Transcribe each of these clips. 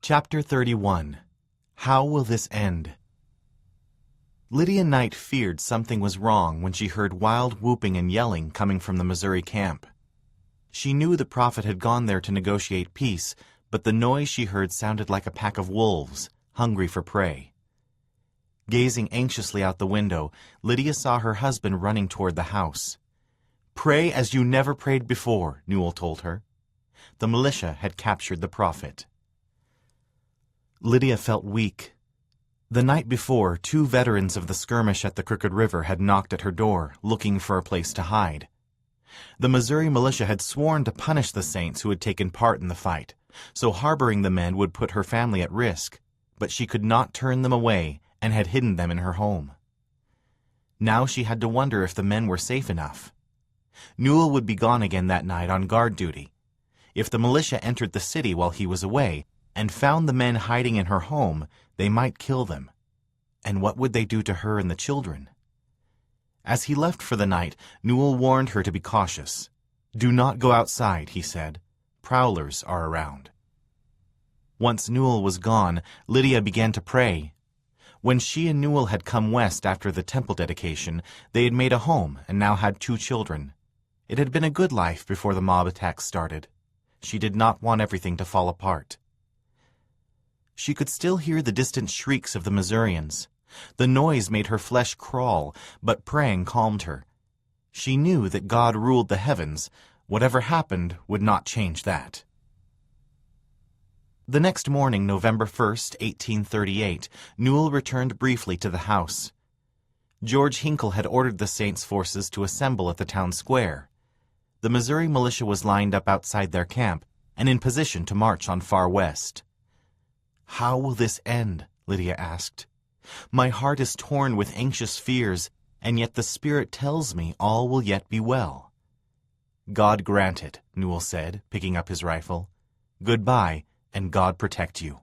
Chapter 31. How Will This End? Lydia Knight feared something was wrong when she heard wild whooping and yelling coming from the Missouri camp. She knew the prophet had gone there to negotiate peace, but the noise she heard sounded like a pack of wolves, hungry for prey. Gazing anxiously out the window, Lydia saw her husband running toward the house. "Pray as you never prayed before," Newell told her. The militia had captured the prophet. Lydia felt weak. The night before, 2 veterans of the skirmish at the Crooked River had knocked at her door, looking for a place to hide. The Missouri militia had sworn to punish the saints who had taken part in the fight, so harboring the men would put her family at risk, but she could not turn them away and had hidden them in her home. Now she had to wonder if the men were safe enough. Newell would be gone again that night on guard duty. If the militia entered the city while he was away and found the men hiding in her home, they might kill them. And what would they do to her and the children? As he left for the night, Newell warned her to be cautious. "Do not go outside," he said. "Prowlers are around." Once Newell was gone, Lydia began to pray. When she and Newell had come west after the temple dedication, they had made a home and now had 2 children. It had been a good life before the mob attacks started. She did not want everything to fall apart. She could still hear the distant shrieks of the Missourians. The noise made her flesh crawl, but praying calmed her. She knew that God ruled the heavens. Whatever happened would not change that. The next morning, November 1st, 1838, Newell returned briefly to the house. George Hinkle had ordered the Saints' forces to assemble at the town square. The Missouri militia was lined up outside their camp and in position to march on Far West. "How will this end?" Lydia asked. "My heart is torn with anxious fears, and yet the Spirit tells me all will yet be well." "God grant it," Newell said, picking up his rifle. "Goodbye, and God protect you."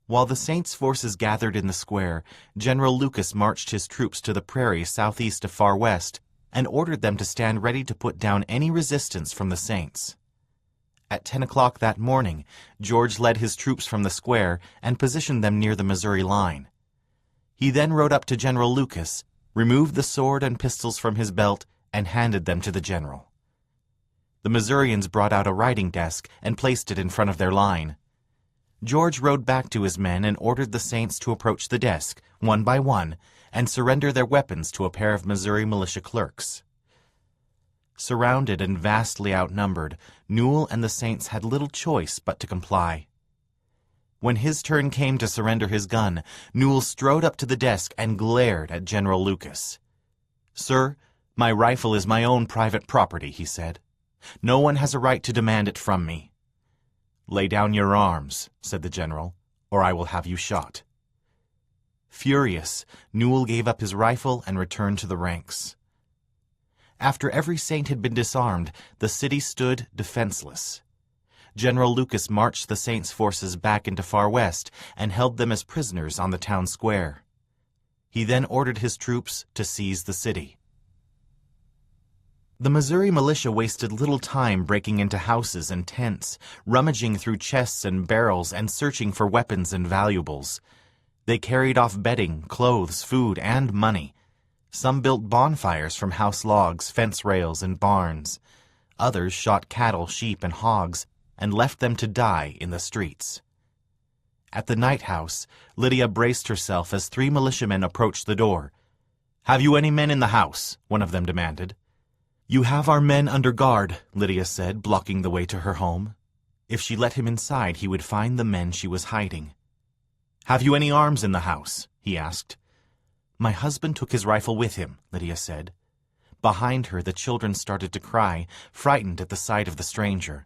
While the Saints' forces gathered in the square, General Lucas marched his troops to the prairie southeast of Far West and ordered them to stand ready to put down any resistance from the Saints. At 10 o'clock that morning, George led his troops from the square and positioned them near the Missouri line. He then rode up to General Lucas, removed the sword and pistols from his belt, and handed them to the general. The Missourians brought out a writing desk and placed it in front of their line. George rode back to his men and ordered the Saints to approach the desk, one by one, and surrender their weapons to a pair of Missouri militia clerks. Surrounded and vastly outnumbered, Newell and the Saints had little choice but to comply. When his turn came to surrender his gun, Newell strode up to the desk and glared at General Lucas. "Sir, my rifle is my own private property," he said. "No one has a right to demand it from me." "Lay down your arms," said the general, "or I will have you shot." Furious, Newell gave up his rifle and returned to the ranks. After every saint had been disarmed, the city stood defenseless. General Lucas marched the Saints' forces back into Far West and held them as prisoners on the town square. He then ordered his troops to seize the city. The Missouri militia wasted little time breaking into houses and tents, rummaging through chests and barrels, and searching for weapons and valuables. They carried off bedding, clothes, food, and money. Some built bonfires from house logs, fence rails, and barns. Others shot cattle, sheep, and hogs, and left them to die in the streets. At the night house, Lydia braced herself as 3 militiamen approached the door. "Have you any men in the house?" one of them demanded. "You have our men under guard," Lydia said, blocking the way to her home. If she let him inside, he would find the men she was hiding. "Have you any arms in the house?" he asked. "My husband took his rifle with him," Lydia said. Behind her, the children started to cry, frightened at the sight of the stranger.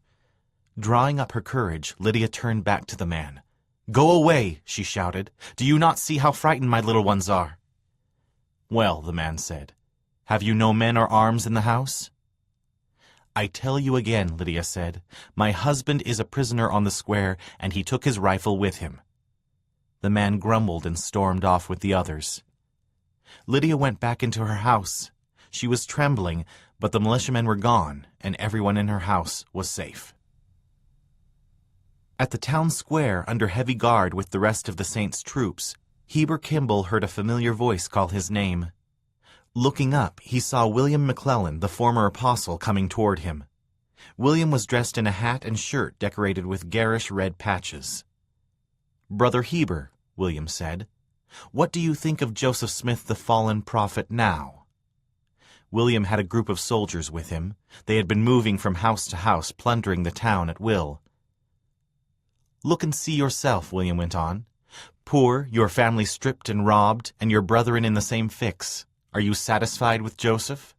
Drawing up her courage, Lydia turned back to the man. "Go away," she shouted. "Do you not see how frightened my little ones are?" "Well," the man said, "have you no men or arms in the house?" "I tell you again," Lydia said, "my husband is a prisoner on the square, and he took his rifle with him." The man grumbled and stormed off with the others. Lydia went back into her house. She was trembling, but the militiamen were gone, and everyone in her house was safe. At the town square, under heavy guard with the rest of the Saints' troops, Heber Kimball heard a familiar voice call his name. Looking up, he saw William McClellan, the former apostle, coming toward him. William was dressed in a hat and shirt decorated with garish red patches. "Brother Heber," William said, "what do you think of Joseph Smith, the fallen prophet, now?" William had a group of soldiers with him. They had been moving from house to house, plundering the town at will. "Look and see yourself," William went on. "Poor, your family stripped and robbed, and your brethren in the same fix. Are you satisfied with Joseph?"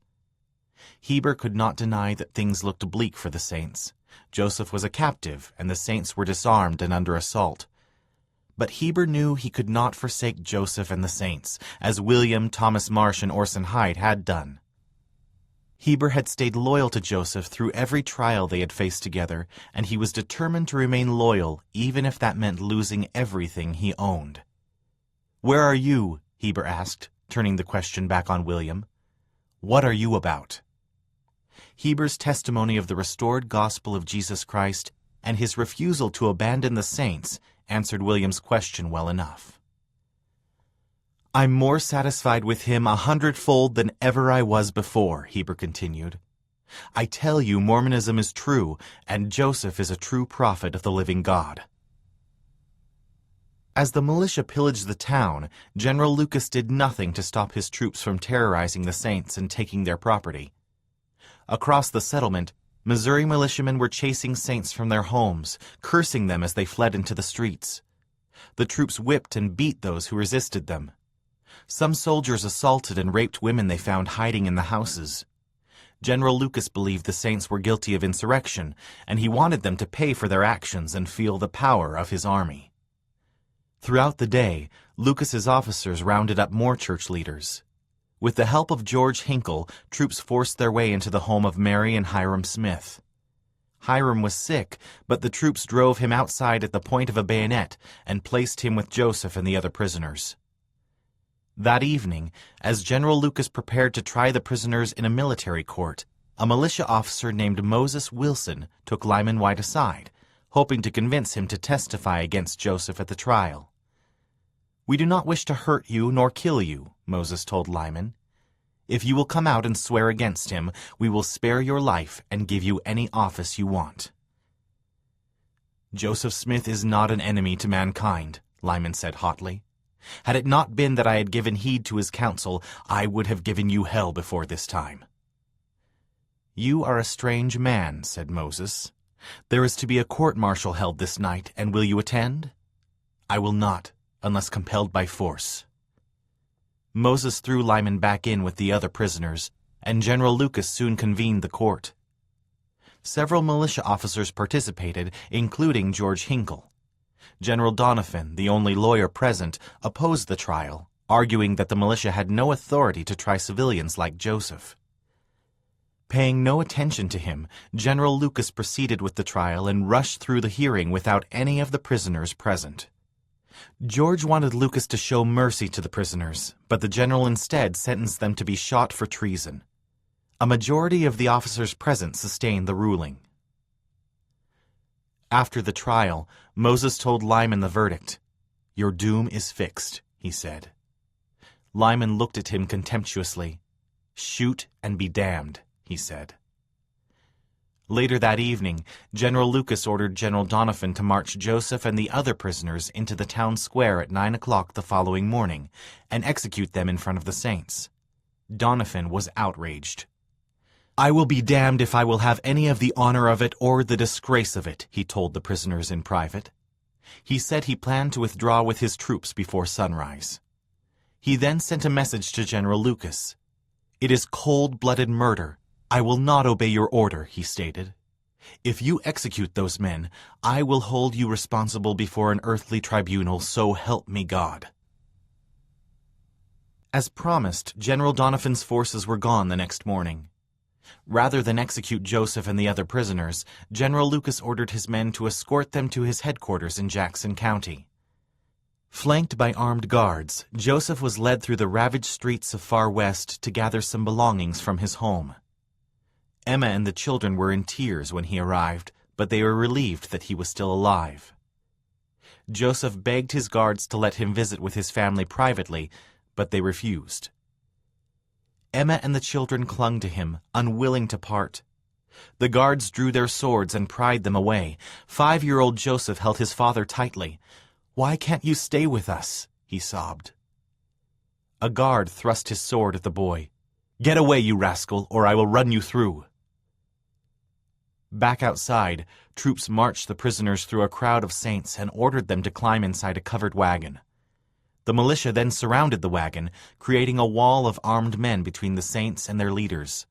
Heber could not deny that things looked bleak for the Saints. Joseph was a captive, and the Saints were disarmed and under assault. But Heber knew he could not forsake Joseph and the Saints, as William, Thomas Marsh, and Orson Hyde had done. Heber had stayed loyal to Joseph through every trial they had faced together, and he was determined to remain loyal, even if that meant losing everything he owned. "Where are you?" Heber asked, turning the question back on William. "What are you about?" Heber's testimony of the restored gospel of Jesus Christ and his refusal to abandon the Saints answered William's question well enough. "I'm more satisfied with him 100-fold than ever I was before," Heber continued. "I tell you, Mormonism is true, and Joseph is a true prophet of the living God." As the militia pillaged the town, General Lucas did nothing to stop his troops from terrorizing the Saints and taking their property. Across the settlement, Missouri militiamen were chasing Saints from their homes, cursing them as they fled into the streets. The troops whipped and beat those who resisted them. Some soldiers assaulted and raped women they found hiding in the houses. General Lucas believed the Saints were guilty of insurrection, and he wanted them to pay for their actions and feel the power of his army. Throughout the day, Lucas's officers rounded up more church leaders. With the help of George Hinkle, troops forced their way into the home of Mary and Hiram Smith. Hiram was sick, but the troops drove him outside at the point of a bayonet and placed him with Joseph and the other prisoners. That evening, as General Lucas prepared to try the prisoners in a military court, a militia officer named Moses Wilson took Lyman White aside, hoping to convince him to testify against Joseph at the trial. "We do not wish to hurt you nor kill you," Moses told Lyman. "If you will come out and swear against him, we will spare your life and give you any office you want." "Joseph Smith is not an enemy to mankind," Lyman said hotly. "Had it not been that I had given heed to his counsel, I would have given you hell before this time." "You are a strange man," said Moses. "There is to be a court-martial held this night, and will you attend?" "I will not, unless compelled by force." Moses threw Lyman back in with the other prisoners, and General Lucas soon convened the court. Several militia officers participated, including George Hinkle. General Doniphan, the only lawyer present, opposed the trial, arguing that the militia had no authority to try civilians like Joseph. Paying no attention to him, General Lucas proceeded with the trial and rushed through the hearing without any of the prisoners present. George wanted Lucas to show mercy to the prisoners, but the general instead sentenced them to be shot for treason. A majority of the officers present sustained the ruling. After the trial, Moses told Lyman the verdict. "Your doom is fixed," he said. Lyman looked at him contemptuously. "Shoot and be damned," he said. Later that evening, General Lucas ordered General Doniphan to march Joseph and the other prisoners into the town square at 9 o'clock the following morning and execute them in front of the Saints. Doniphan was outraged. "I will be damned if I will have any of the honor of it or the disgrace of it," he told the prisoners in private. He said he planned to withdraw with his troops before sunrise. He then sent a message to General Lucas. "It is cold-blooded murder. I will not obey your order," he stated. "If you execute those men, I will hold you responsible before an earthly tribunal, so help me God." As promised, General Doniphan's forces were gone the next morning. Rather than execute Joseph and the other prisoners, General Lucas ordered his men to escort them to his headquarters in Jackson County. Flanked by armed guards, Joseph was led through the ravaged streets of Far West to gather some belongings from his home. Emma and the children were in tears when he arrived, but they were relieved that he was still alive. Joseph begged his guards to let him visit with his family privately, but they refused. Emma and the children clung to him, unwilling to part. The guards drew their swords and pried them away. 5-year-old Joseph held his father tightly. "Why can't you stay with us?" he sobbed. A guard thrust his sword at the boy. "Get away, you rascal, or I will run you through." Back outside, troops marched the prisoners through a crowd of saints and ordered them to climb inside a covered wagon. The militia then surrounded the wagon, creating a wall of armed men between the saints and their leaders.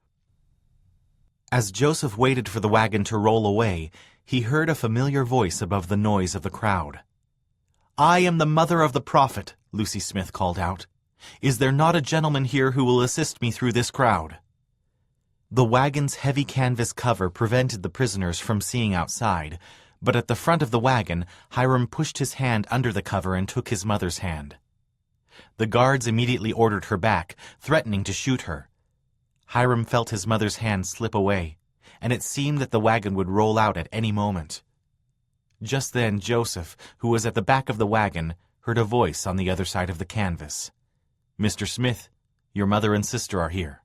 As Joseph waited for the wagon to roll away, he heard a familiar voice above the noise of the crowd. "I am the mother of the prophet," Lucy Smith called out. "Is there not a gentleman here who will assist me through this crowd?" The wagon's heavy canvas cover prevented the prisoners from seeing outside, but at the front of the wagon, Hiram pushed his hand under the cover and took his mother's hand. The guards immediately ordered her back, threatening to shoot her. Hiram felt his mother's hand slip away, and it seemed that the wagon would roll out at any moment. Just then, Joseph, who was at the back of the wagon, heard a voice on the other side of the canvas. "Mr. Smith, your mother and sister are here."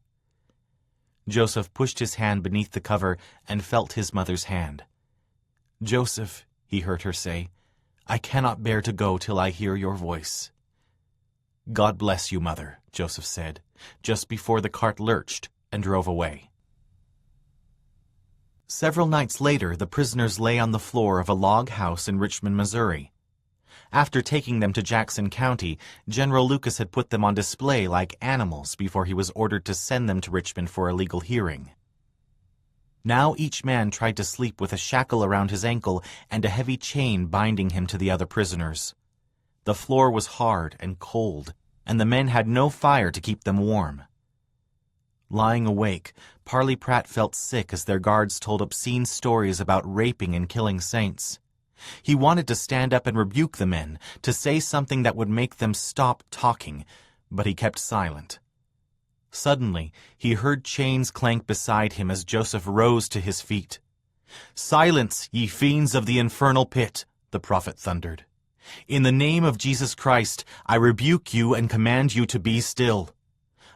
Joseph pushed his hand beneath the cover and felt his mother's hand. "Joseph," he heard her say, "I cannot bear to go till I hear your voice." "God bless you, Mother," Joseph said, just before the cart lurched and drove away. Several nights later, the prisoners lay on the floor of a log house in Richmond, Missouri. After taking them to Jackson County, General Lucas had put them on display like animals before he was ordered to send them to Richmond for a legal hearing. Now each man tried to sleep with a shackle around his ankle and a heavy chain binding him to the other prisoners. The floor was hard and cold, and the men had no fire to keep them warm. Lying awake, Parley Pratt felt sick as their guards told obscene stories about raping and killing saints. He wanted to stand up and rebuke the men, to say something that would make them stop talking, but he kept silent. Suddenly, he heard chains clank beside him as Joseph rose to his feet. "Silence, ye fiends of the infernal pit," the prophet thundered. "In the name of Jesus Christ, I rebuke you and command you to be still.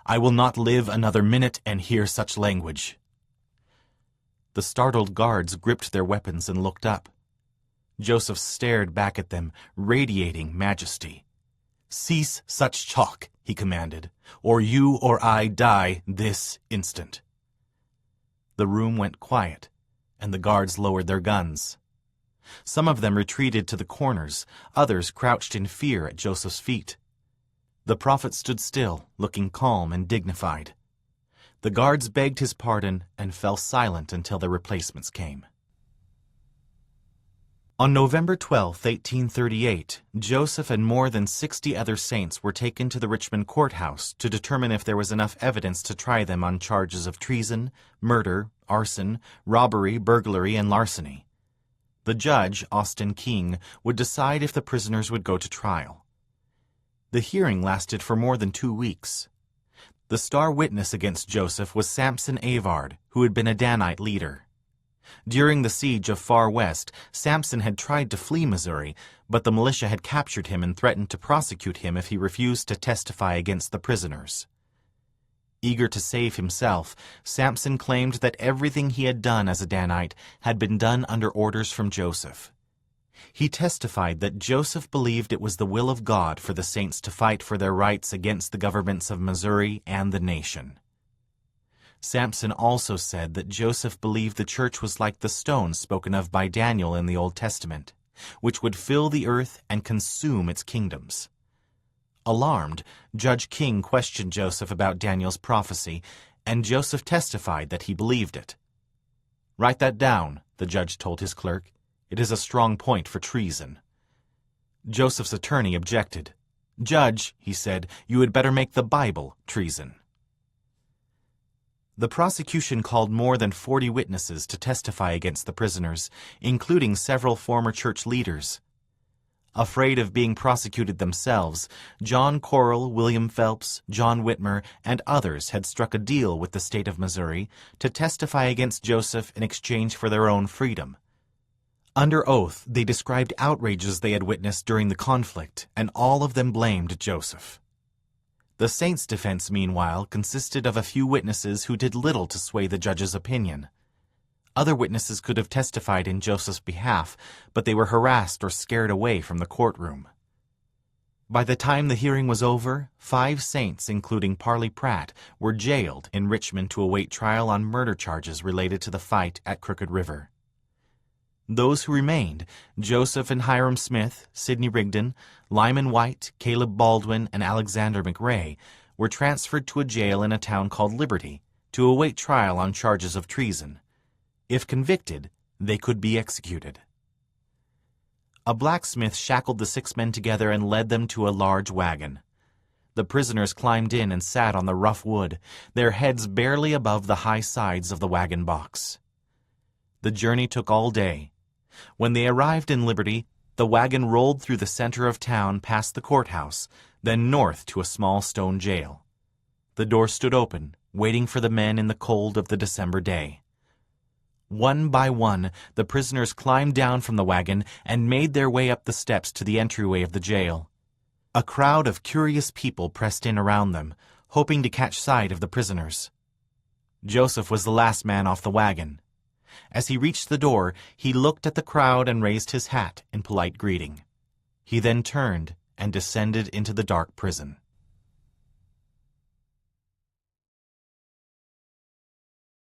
I will not live another minute and hear such language." The startled guards gripped their weapons and looked up. Joseph stared back at them, radiating majesty. "Cease such talk," he commanded, "or you or I die this instant." The room went quiet, and the guards lowered their guns. Some of them retreated to the corners, others crouched in fear at Joseph's feet. The prophet stood still, looking calm and dignified. The guards begged his pardon and fell silent until their replacements came. On November 12, 1838, Joseph and more than 60 other saints were taken to the Richmond courthouse to determine if there was enough evidence to try them on charges of treason, murder, arson, robbery, burglary, and larceny. The judge, Austin King, would decide if the prisoners would go to trial. The hearing lasted for more than 2 weeks. The star witness against Joseph was Samson Avard, who had been a Danite leader. During the siege of Far West, Samson had tried to flee Missouri, but the militia had captured him and threatened to prosecute him if he refused to testify against the prisoners. Eager to save himself, Samson claimed that everything he had done as a Danite had been done under orders from Joseph. He testified that Joseph believed it was the will of God for the saints to fight for their rights against the governments of Missouri and the nation. Samson also said that Joseph believed the church was like the stone spoken of by Daniel in the Old Testament, which would fill the earth and consume its kingdoms. Alarmed, Judge King questioned Joseph about Daniel's prophecy, and Joseph testified that he believed it. "Write that down," the judge told his clerk. "It is a strong point for treason." Joseph's attorney objected. "Judge," he said, "you had better make the Bible treason." The prosecution called more than 40 witnesses to testify against the prisoners, including several former church leaders. Afraid of being prosecuted themselves, John Corrill, William Phelps, John Whitmer, and others had struck a deal with the state of Missouri to testify against Joseph in exchange for their own freedom. Under oath, they described outrages they had witnessed during the conflict, and all of them blamed Joseph. The saints' defense, meanwhile, consisted of a few witnesses who did little to sway the judge's opinion. Other witnesses could have testified in Joseph's behalf, but they were harassed or scared away from the courtroom. By the time the hearing was over, 5 saints, including Parley Pratt, were jailed in Richmond to await trial on murder charges related to the fight at Crooked River. Those who remained, Joseph and Hiram Smith, Sidney Rigdon, Lyman White, Caleb Baldwin, and Alexander McRae, were transferred to a jail in a town called Liberty to await trial on charges of treason. If convicted, they could be executed. A blacksmith shackled the 6 men together and led them to a large wagon. The prisoners climbed in and sat on the rough wood, their heads barely above the high sides of the wagon box. The journey took all day. When they arrived in Liberty, the wagon rolled through the center of town past the courthouse, then north to a small stone jail. The door stood open, waiting for the men in the cold of the December day. One by one, the prisoners climbed down from the wagon and made their way up the steps to the entryway of the jail. A crowd of curious people pressed in around them, hoping to catch sight of the prisoners. Joseph was the last man off the wagon. As he reached the door, he looked at the crowd and raised his hat in polite greeting. He then turned and descended into the dark prison.